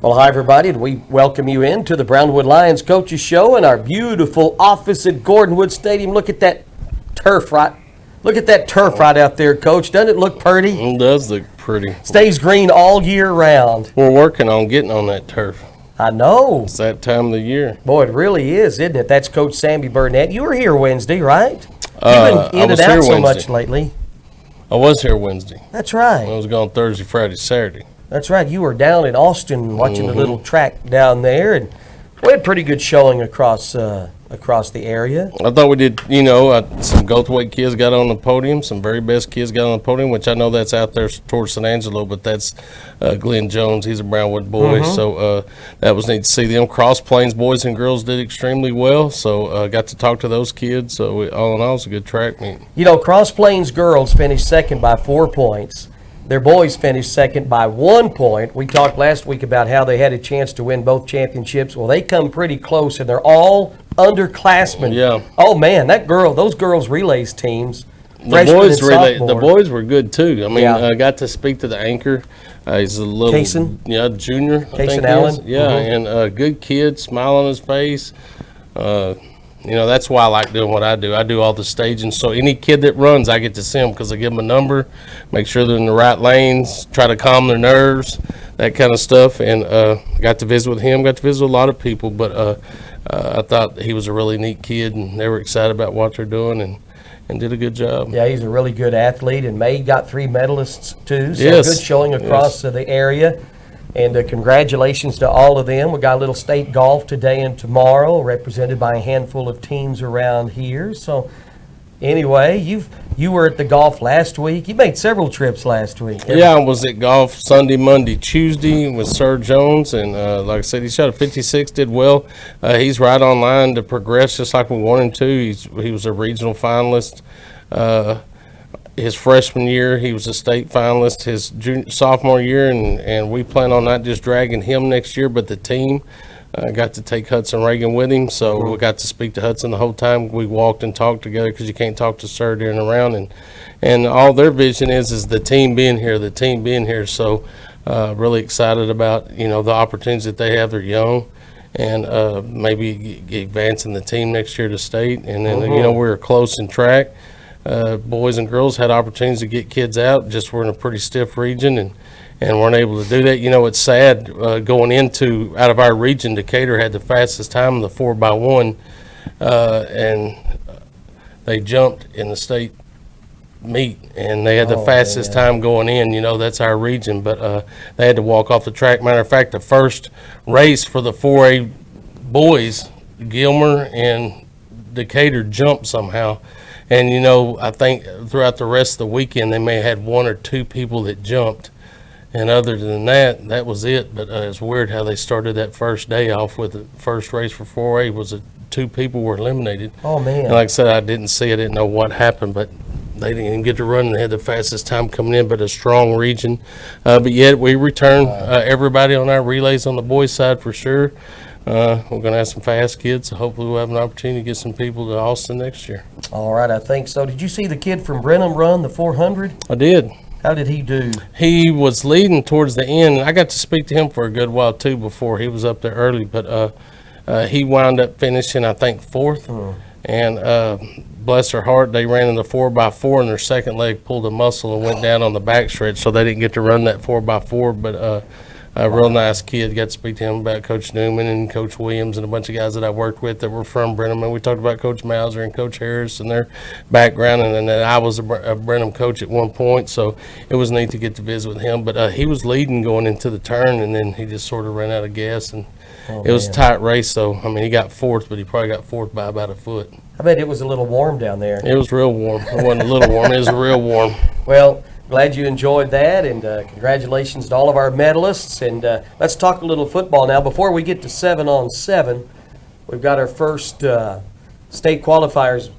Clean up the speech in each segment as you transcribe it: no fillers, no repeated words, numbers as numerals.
Well, hi, everybody, and we welcome you into the Brownwood Lions Coaches Show in our beautiful office at Gordonwood Stadium. Look at that turf right. Look at that turf right out there, Coach. Doesn't it look pretty? It does look pretty. Stays green all year round. We're working on getting on that turf. I know. It's that time of the year. Boy, it really is, isn't it? That's Coach Sammy Burnett. You were here Wednesday, right? You've been in and out so much lately. I was here Wednesday. That's right. I was gone Thursday, Friday, Saturday. That's right. You were down in Austin watching the little track down there, and we had pretty good showing across the area. I thought we did, some Goldthwaite kids got on the podium, some very best kids got on the podium, which I know that's out there towards San Angelo, but that's Glenn Jones. He's a Brownwood boy, so that was neat to see them. Cross Plains boys and girls did extremely well, so got to talk to those kids. So all in all, it's a good track meet. Cross Plains girls finished second by 4 points. Their boys finished second by 1 point. We talked last week about how they had a chance to win both championships. Well, they come pretty close, and they're all underclassmen. Yeah. Oh man, those girls relays teams. The boys were good too. I mean, I got to speak to the anchor. He's a little junior. Kaysen Allen. And good kid, smile on his face. That's why I like doing what I do. I do all the staging. So any kid that runs, I get to see them because I give them a number, make sure they're in the right lanes, try to calm their nerves, that kind of stuff. And got to visit with him, got to visit with a lot of people. But I thought he was a really neat kid, and they were excited about what they're doing and did a good job. Yeah, he's a really good athlete, and May got 3 medalists too. So good showing across the area. And congratulations to all of them. We got a little state golf today and tomorrow, represented by a handful of teams around here. So anyway, you were at the golf last week. You made several trips last week. Yeah, I was at golf Sunday, Monday, Tuesday with Sir Jones, and like I said, he shot a 56, did well. He's right on line to progress just like we want him to. He was a regional finalist. His freshman year, he was a state finalist. His sophomore year, and we plan on not just dragging him next year, but the team. Got to take Hudson Reagan with him, so we got to speak to Hudson the whole time. We walked and talked together because you can't talk to Sir during the round, and all their vision is the team being here. So really excited about the opportunities that they have. They're young, and maybe advancing the team next year to state. And then we were close in track. Boys and girls had opportunities to get kids out. Just we're in a pretty stiff region and weren't able to do that. It's sad going out of our region. Decatur had the fastest time in the 4x1, and they jumped in the state meet, and they had the fastest time going in. That's our region, but they had to walk off the track. Matter of fact, the first race for the 4A boys, Gilmer and Decatur jumped somehow. And, I think throughout the rest of the weekend, they may have had 1 or 2 people that jumped. And other than that, that was it. But it's weird how they started that first day off with the first race for 4A was 2 people were eliminated. Oh, man. And like I said, I didn't know what happened, but they didn't even get to run. They had the fastest time coming in, but a strong region. But yet we return everybody on our relays on the boys' side for sure. We're going to have some fast kids, so hopefully we'll have an opportunity to get some people to Austin next year. All right, I think so. Did you see the kid from Brenham run the 400? I did. How did he do? He was leading towards the end. I got to speak to him for a good while, too, before he was up there early. But he wound up finishing, I think, 4th. And bless their heart, they ran in the 4x4, and their second leg pulled a muscle and went down on the backstretch, so they didn't get to run that 4x4. But a real nice kid. Got to speak to him about Coach Newman and Coach Williams and a bunch of guys that I worked with that were from Brenham. And we talked about Coach Mauser and Coach Harris and their background. And then I was a Brenham coach at one point, so it was neat to get to visit with him. But he was leading going into the turn, and then he just sort of ran out of gas. And it was a tight race, so, I mean, he got 4th, but he probably got 4th by about a foot. I bet it was a little warm down there. It was real warm. It wasn't a little warm. It was real warm. Well, glad you enjoyed that, and congratulations to all of our medalists. And let's talk a little football now. Before we get to 7-on-7, we've got our first state qualifiers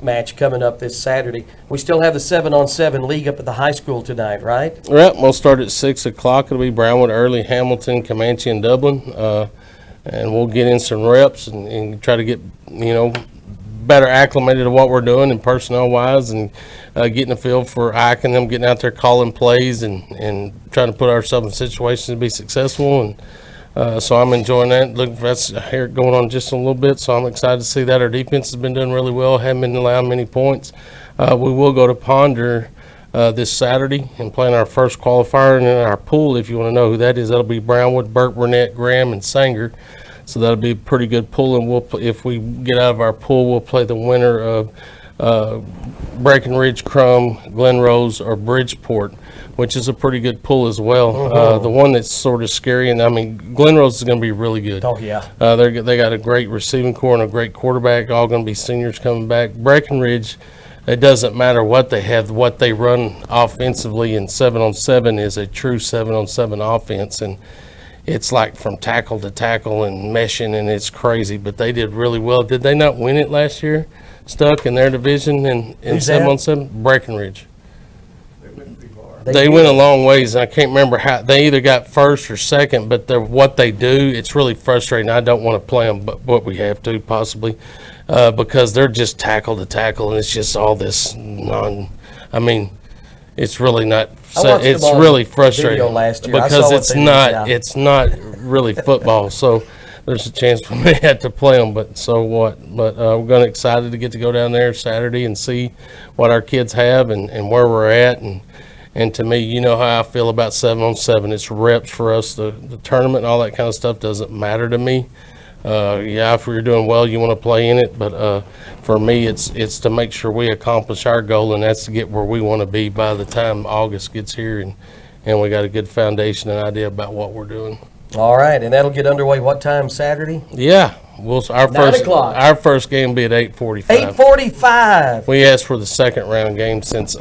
match coming up this Saturday. We still have the 7-on-7 league up at the high school tonight, right? Yep, we'll start at 6 o'clock. It'll be Brownwood, Early, Hamilton, Comanche, and Dublin. And we'll get in some reps and try to get, better acclimated to what we're doing and personnel-wise, and getting a feel for Ike and them getting out there calling plays and trying to put ourselves in situations to be successful. And so I'm enjoying that. Look, that's here going on just a little bit, so I'm excited to see that. Our defense has been doing really well, haven't been allowing many points. We will go to Ponder this Saturday and playing our first qualifier. And in our pool, if you want to know who that is, that'll be Brownwood, Burke, Burnett, Graham, and Sanger. So that'll be a pretty good pool. And if we get out of our pool, we'll play the winner of Breckenridge, Crum, Glen Rose, or Bridgeport, which is a pretty good pool as well. The one that's sort of scary, and I mean, Glen Rose is going to be really good. Oh, yeah. They got a great receiving core and a great quarterback, all going to be seniors coming back. Breckenridge, it doesn't matter what they have, what they run offensively in 7-on-7 is a true 7-on-7 offense, and it's like from tackle to tackle and meshing, and it's crazy, but they did really well. Did they not win it last year, Stuck, in their division in 7-on-7? Breckenridge. They went a long ways, and I can't remember how. They either got first or second, but what they do, it's really frustrating. I don't want to play them, but we have to possibly because they're just tackle to tackle, and it's just all this I mean, it's really not. It's really frustrating last year. because it's not really football. So there's a chance we may have to play them, but so what? But we're excited to get to go down there Saturday and see what our kids have and where we're at. And to me, you know how I feel about 7-on-7. It's reps for us. The tournament and all that kind of stuff doesn't matter to me. Yeah, if we're doing well, you want to play in it. But for me, it's to make sure we accomplish our goal, and that's to get where we want to be by the time August gets here. And we got a good foundation and idea about what we're doing. All right, and that'll get underway what time Saturday? Yeah. Our 9 o'clock. Our first game will be at 8:45. 8:45. We asked for the second round game since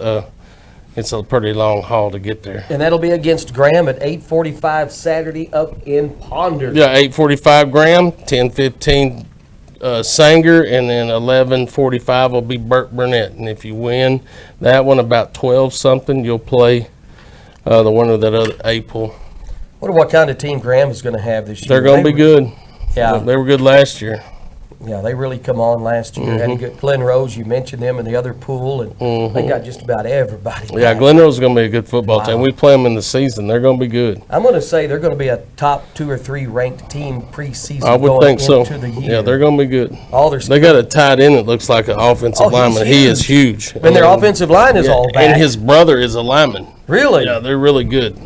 it's a pretty long haul to get there. And that'll be against Graham at 8:45 Saturday up in Ponder. Yeah, 8:45 Graham, 10:15 Sanger, and then 11:45 will be Burke Burnett. And if you win that one about 12 something, you'll play the winner of that other A pool. Wonder what kind of team Graham is going to have this year. They're going to be good. Yeah, they were good last year. Yeah, they really come on last year. Had a good Glen Rose, you mentioned them in the other pool, and they got just about everybody. Yeah, Glen Rose is going to be a good football team. We play them in the season. They're going to be good. I'm going to say they're going to be a top 2 or 3 ranked team preseason. I would think so. Into the year. Yeah, they're going to be good. They got a tight end that looks like an offensive lineman. He is huge. And their offensive line is all back. And his brother is a lineman. Really? Yeah, they're really good.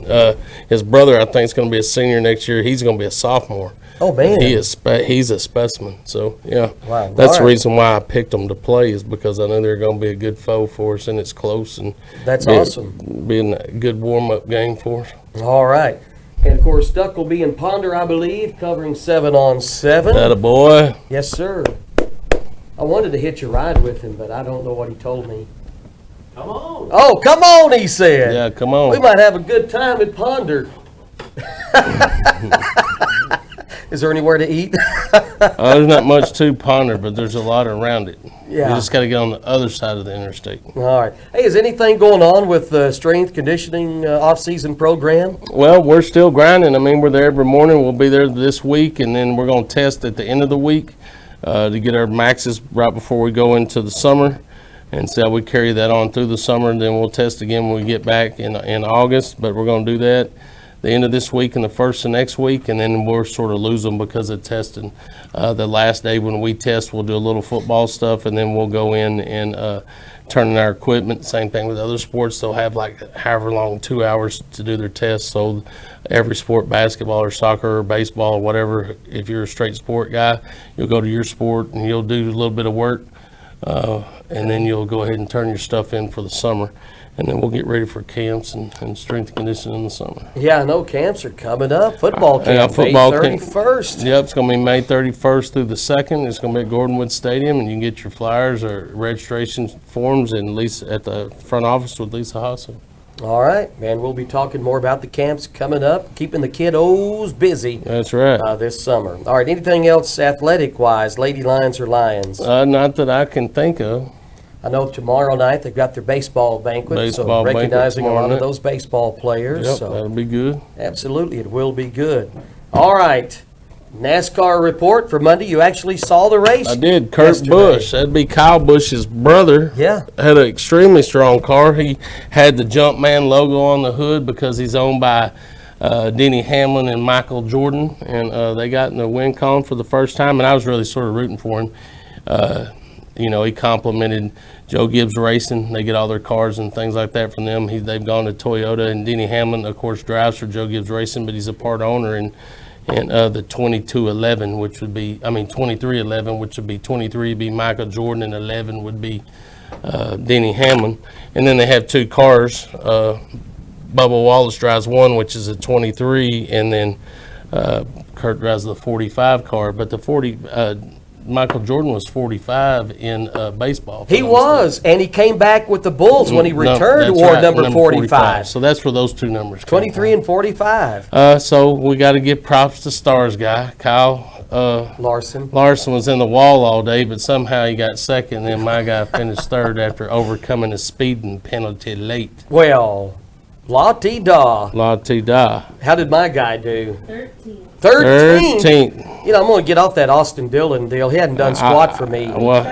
His brother, I think, is going to be a senior next year. He's going to be a sophomore. Oh, man. He's a specimen. So, yeah. Wow. That's the reason why I picked them to play, is because I know they're going to be a good foe for us, and it's close. And that's awesome. Being a good warm-up game for us. All right. And, of course, Stuck will be in Ponder, I believe, covering 7-on-7. Attaboy. Yes, sir. I wanted to hitch a ride with him, but I don't know what he told me. Come on. Oh, come on, he said. Yeah, come on. We might have a good time at Ponder. Is there anywhere to eat? There's not much to Ponder, but there's a lot around it. Yeah. You just got to get on the other side of the interstate. All right. Hey, is anything going on with the strength conditioning off-season program? Well, we're still grinding. I mean, we're there every morning. We'll be there this week, and then we're going to test at the end of the week to get our maxes right before we go into the summer, and see how we carry that on through the summer. And then we'll test again when we get back in August, but we're going to do that the end of this week and the first of next week, and then we'll sort of lose them because of testing. The last day when we test, we'll do a little football stuff, and then we'll go in and turn in our equipment. Same thing with other sports. They'll have like however long, 2 hours to do their tests. So every sport, basketball or soccer or baseball or whatever, if you're a straight sport guy, you'll go to your sport and you'll do a little bit of work, and then you'll go ahead and turn your stuff in for the summer. And then we'll get ready for camps and strength and conditioning in the summer. Yeah, I know camps are coming up. Football camp, football May 31st. Yep, it's going to be May 31st through the 2nd. It's going to be at Gordonwood Stadium, and you can get your flyers or registration forms at the front office with Lisa Hassel. All right, man, we'll be talking more about the camps coming up, keeping the kiddos busy. That's right. This summer. All right, anything else athletic-wise, Lady Lions or Lions? Not that I can think of. I know tomorrow night they've got their baseball banquet, so recognizing a lot of those baseball players. Yep, so that'll be good. Absolutely, it will be good. All right, NASCAR report for Monday. You actually saw the race. I did. Kurt yesterday. Busch, that'd be Kyle Busch's brother. Yeah. Had an extremely strong car. He had the Jumpman logo on the hood because he's owned by Denny Hamlin and Michael Jordan, and they got in the win column for the first time, and I was really sort of rooting for him. He complimented Joe Gibbs Racing. They get all their cars and things like that from them. They've gone to Toyota, and Denny Hamlin, of course, drives for Joe Gibbs Racing, but he's a part owner in the 2211, which would be, 2311, which would be 23 would be Michael Jordan, and 11 would be Denny Hamlin. And then they have two cars. Bubba Wallace drives one, which is a 23, and then Kurt drives the 45 car. But the Michael Jordan was 45 in baseball. He was, and he came back with the Bulls when he returned, that's wore right, number 45. So that's where those two numbers come 23 and 45. So we got to give props to Stars guy, Kyle Larson. Larson was in the wall all day, but somehow he got second, and then my guy finished third after overcoming a speeding penalty late. Well, la-ti-da. La-ti-da. How did my guy do? 13th. You know, I'm going to get off that Austin Dillon deal. He hadn't done squat for me. Well,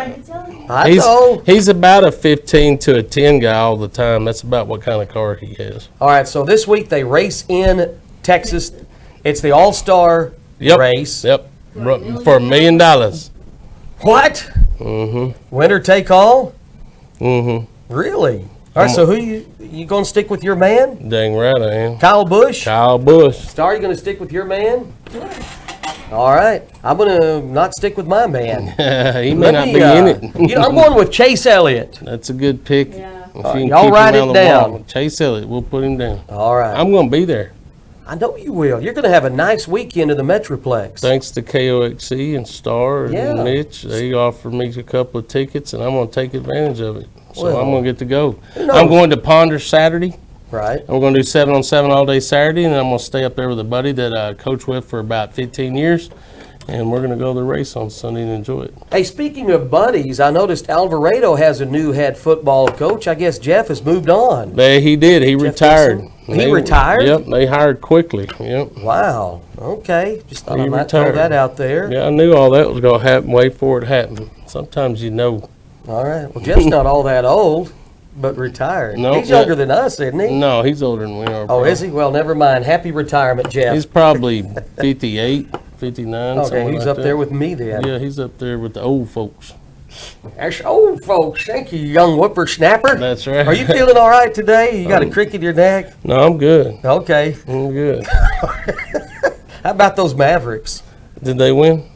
I know. he's about a 15 to a 10 guy all the time. That's about what kind of car he has. All right, so this week they race in Texas. It's the All-Star race. Yep, for $1 million. What? Mm-hmm. Winner take all? Mm-hmm. Really? All right, so who you going to stick with your man? Dang right I am. Kyle Busch? Kyle Busch. Star, you going to stick with your man? All right. I'm going to not stick with my man. He may not be in it. I'm going with Chase Elliott. That's a good pick. Yeah. If you can y'all keep write him it on the down. wall. Chase Elliott, we'll put him down. All right. I'm going to be there. I know you will. You're going to have a nice weekend in the Metroplex. Thanks to KOXC and Star Yeah. and Mitch. They offered me a couple of tickets, and I'm going to take advantage of it. So Well, I'm going to get to go. who knows? I'm going to Ponder Saturday. Right. I'm going to do 7-on-7 all day Saturday, and then I'm going to stay up there with a buddy that I coached with for about 15 years. And we're going to go to the race on Sunday and enjoy it. Hey, speaking of buddies, I noticed Alvarado has a new head football coach. I guess Jeff has moved on. He did. He retired. Benson? He retired? Yep. They hired quickly. Yep. Wow. Okay. Just thought He I might throw retired. that out there. Yeah, I knew all that was going to happen. Wait for it to happen. Sometimes you know. All right. Well, Jeff's not all that old, but retired. No, He's younger than us, isn't he? No, he's older than we are. Oh, bro. is he? Well, never mind. Happy retirement, Jeff. He's probably 58, 59. Okay, something he's like up that. there with me then. Yeah, he's up there with the old folks. That's old folks. Thank you, young whippersnapper. That's right. Are you feeling all right today? You got a crick in your neck? No, I'm good. Okay. I'm good. How about those Mavericks? Did they win?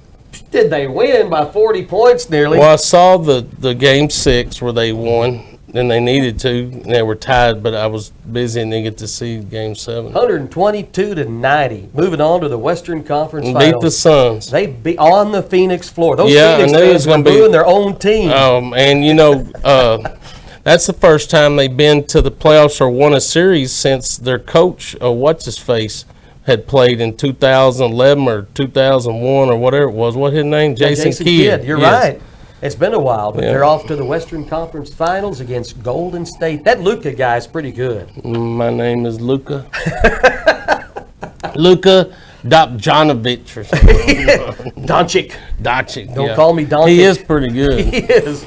Did they win by 40 points nearly? Well, I saw the game 6 where they won, and they needed to. And they were tied, but I was busy and didn't get to see game 7. 122-90. Moving on to the Western Conference And Finals. beat the Suns. They beat on the Phoenix floor. Those Yeah, Phoenix I knew it fans was were gonna be- booing their own team. And that's the first time they've been to the playoffs or won a series since their coach, what's-his-face, had played in 2011 or 2001 or whatever it was. What his name? Jason Kidd. You're Yes. right. It's been a while, but Yeah. they're off to the Western Conference Finals against Golden State. That Luka guy's pretty good. My name is Luka. Luka Dopjanovic or something. Doncic. Doncic. Don't call me Doncic. He is pretty good. He is.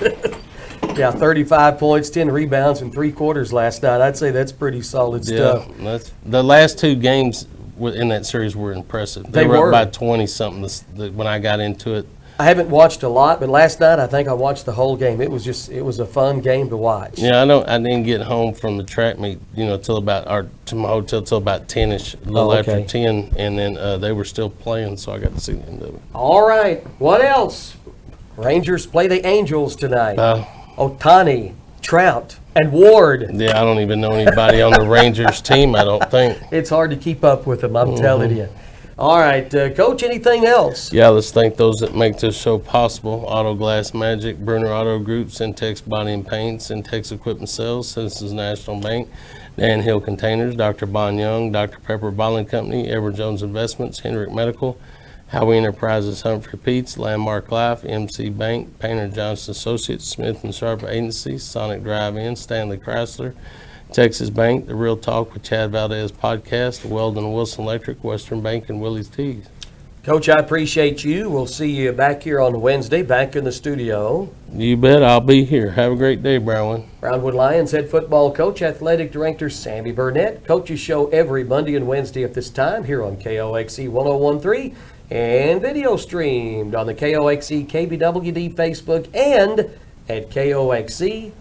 Yeah, 35 points, 10 rebounds in 3 quarters last night. I'd say that's pretty solid stuff. Yeah, that's the last 2 games in that series were impressive. They were were. up by 20 something when I got into it. I haven't watched a lot, but last night I think I watched the whole game. It was a fun game to watch. Yeah, I didn't get home from the track meet, to my hotel till about 10ish, a little okay. after 10, and then they were still playing, so I got to see the end of it. All right, what else? Rangers play the Angels tonight. Ohtani, Trout, and Ward. Yeah, I don't even know anybody on the Rangers team, I don't think. It's hard to keep up with them, I'm telling you. All right, Coach, anything else? Yeah, let's thank those that make this show possible. Auto Glass Magic, Bruner Auto Group, Syntex Body and Paint, Syntex Equipment Sales, Citizens National Bank, Dan Hill Containers, Dr. Bon Young, Dr. Pepper Bottling Company, Edward Jones Investments, Hendrick Medical, Howie Enterprises, Humphrey Pete's, Landmark Life, MC Bank, Painter Johnson Associates, Smith & Sharp Agency, Sonic Drive-In, Stanley Chrysler, Texas Bank, The Real Talk with Chad Valdez podcast, Weldon Wilson Electric, Western Bank, and Willie's Teas. Coach, I appreciate you. We'll see you back here on Wednesday, back in the studio. You bet. I'll be here. Have a great day, Brownwood. Brownwood Lions head football coach, athletic director Sandy Burnett. Coaches show every Monday and Wednesday at this time here on KOXE 1013 and video streamed on the KOXE KBWD Facebook and at KOXE.com.